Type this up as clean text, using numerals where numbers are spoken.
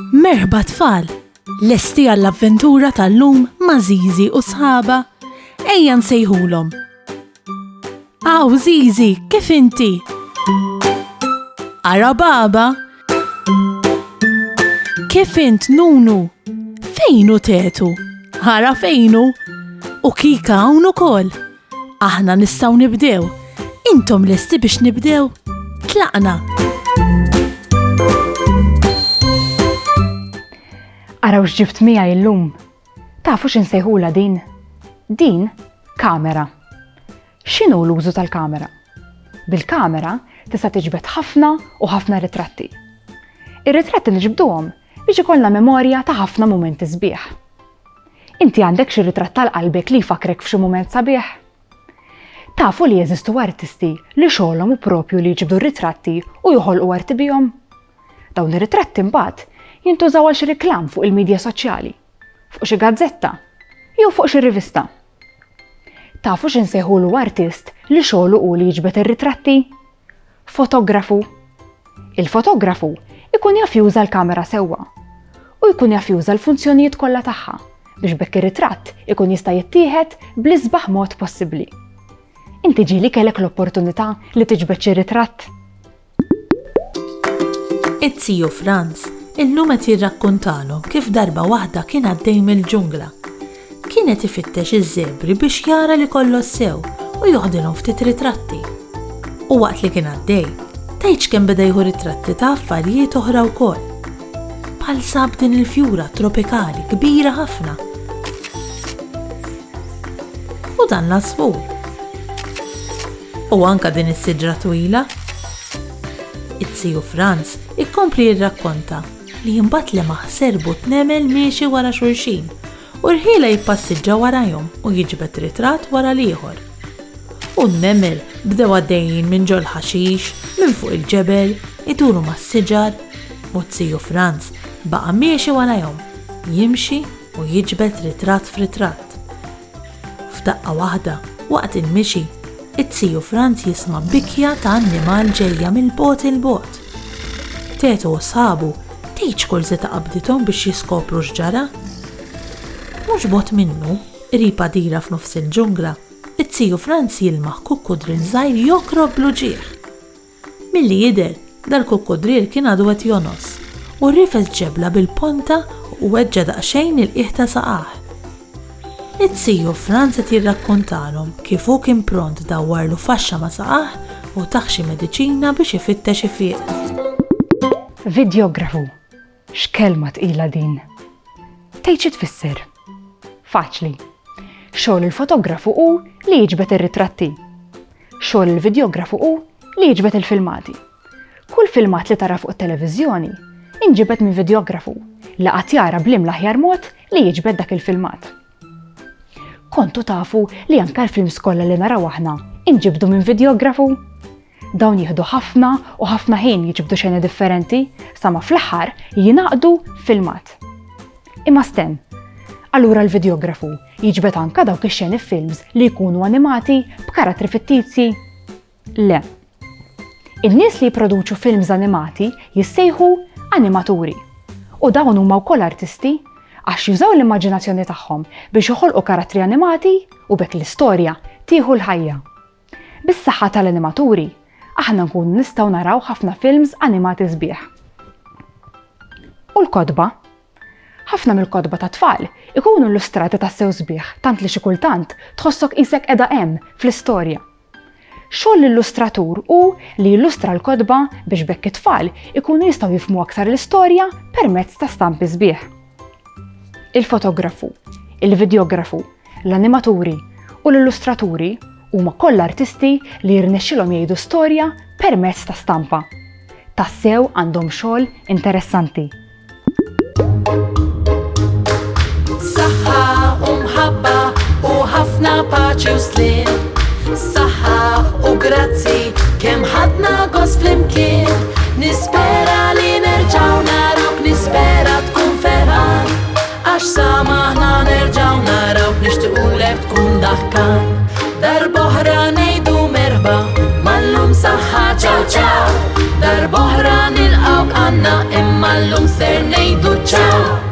Merħba tfal, lesti għall-avventura tal-lum ma' Zizi u sħaba. Ejja nsejħulhom. Aw Zizi, kif inti? Ara baba? Kif int Nunu? Fejnu tetu? Ara fejnu? U Kika hawn ukoll. Aħna nistgħu nibdew. Intom lesti biex nibdew? Tlaqna. Araw x'ġibt miegħi llum. Tafu x'insejħula din? Din kamera. X'inhu l-użu tal-kamera? Bil-kamera tista' tiġbed ħafna u ħafna ritratti. Ir-ritratti niġbduhom biex ikollna memorja ta' ħafna mumenti sbieħ. Inti għandek xi ritratt tal-qalbek li jfakrek f'xi mument sabiħ? Tafu li jeżistu artisti li xogħolhom hu proprju li jġibdu r-ritratti u joħolqu arti bihom? Dawn ir-ritratti mbagħad jintużaw għal xi riklam fuq il-midja soċjali, fuq xi gazzetta, jew fuq xi rivista. Tafu x'insejħulu artist li xogħlu hu li jiġbed ir-ritratti? Fotografu. Il-fotografu ikun jaf juża l-kamera sewwa u jkun jaf juża l-funzjonijiet kollha tagħha biex bekk ir-ritratt ikun jista' jittieħed bl-isbaħ mod possibbli. Inti ġieli kellek l-opportunità li tiġbed xi ritratt? It-Tiju Franz illum qed jirrakkuntalhom kif darba waħda kien għaddej mill-ġungla. Kienet ifittex iż-żebri biex jara li kollox sew u joħdilhom ftit ritratti. U waqt li kien għaddej, tgħidx kemm beda jieħu ritratti ta' affarijiet oħra wkoll. Bħal sab din il-fjura tropikali kbira ħafna. U dan l-asfur. U anke din is-siġra twila. It-Tiju Franz ikkompli jirrakkonta li jimbat li maħserbu tnemel miexi wara xulxin u rħila jippassiġġa warajhom u jiġbed ritratt wara l-ieħor. U n-nemel bdew għaddejjin minn ġol ħaxix, minn fuq il-ġebel, iduru mas-siġar u Tiju Franz baqa' miexi warajhom, jimxi u jiġbed ritratt f'ritratt. F'daqqa waħda, waqt il-mixi, it-Tiju Franz jisma' bikja ta' annimal ġejja mill-bogħod il-bogħod. Tetu u sħabu tgħidx kull seta' qabdithom biex jiskopru x'ġara. Mhux bogħod minnu, ripa dira f'nofs il-ġungla, it-Tiju Franz jilmaħ kukkudril żgħir jokrob bluġieħ. Milli jidher dal-kukkudril kien għadu qed jonos u rrifes ġebla bil-ponta u weġġa' daqsxejn il-qiegħ ta' saqah. It-Tiju Franz qed jirrakkuntalhom kif hu kien pront dawwarlu faxxa ma' saqah u taħ xi mediċina biex ifittex ifieq. Videografu. X'kelma tqila din. Tgħid xi tfisser? Faċli. Xogħol il-fotografu hu li jiġbed ir-ritratti. Xogħol il-videografu hu li jiġbed il-filmati. Kull filmat li tara fuq it-televiżjoni inġibed minn videografu li qatt jara bl-imla aħjar mod li jiġbed dak il-filmat. Kontu tafu li anke l-films kollha li naraw aħna inġibdu minn videografu? Dawn jieħdu ħafna u ħafna ħin jiġibdu xeni differenti sama fl-aħħar jingħaqdu filmat. Imma sten, allura l-videografu jiġbed anke dawk ix-xeni films li jkunu animati b'karattri fittizji? Le. In-nies li jipproduċu films animati jissejħu animaturi. U dawn huma wkoll artisti għax jużaw l-immaġinazzjoni tagħhom biex joħolqu karattri animati u bekk l-istorja tieħu l-ħajja. Bis-saħħa tal-animaturi, aħna nkunu nistgħu naraw ħafna films animati sbieħ. U l-kodba? Ħafna mill-kodba ta' tfal ikunu illustrati ta' sew sbieħ tant li xi kultant tħossok qisek qiegħda hemm fl-istorja. Xogħol l-illustratur hu li jillustra l-kodba biex bekk it-tfal ikunu jistgħu jifhmu aktar l-istorja permezz ta' stampi sbieħ. Il-fotografu, il-videografu, l-animaturi u l-illustraturi huma kollha artisti li jirnexxilhom jgħidu storja permezz ta' stampa. Tassew għandhom xogħol interessanti. Saħħa u mħabba u ħafna paċi u slim. Saħħa u grazzi kemm ħadna gost flimkien. Nispera li nerġgħu narawk, nispera tkun ferħan. Għax samaħna nerġgħu narawk, nixtiequlek tkun daħkan. Darboħra ngħidu merħba, mallum saħħa ċaw ċaw. Darboħra nilqawk għanna imma l-lum ser nejdu ċaw.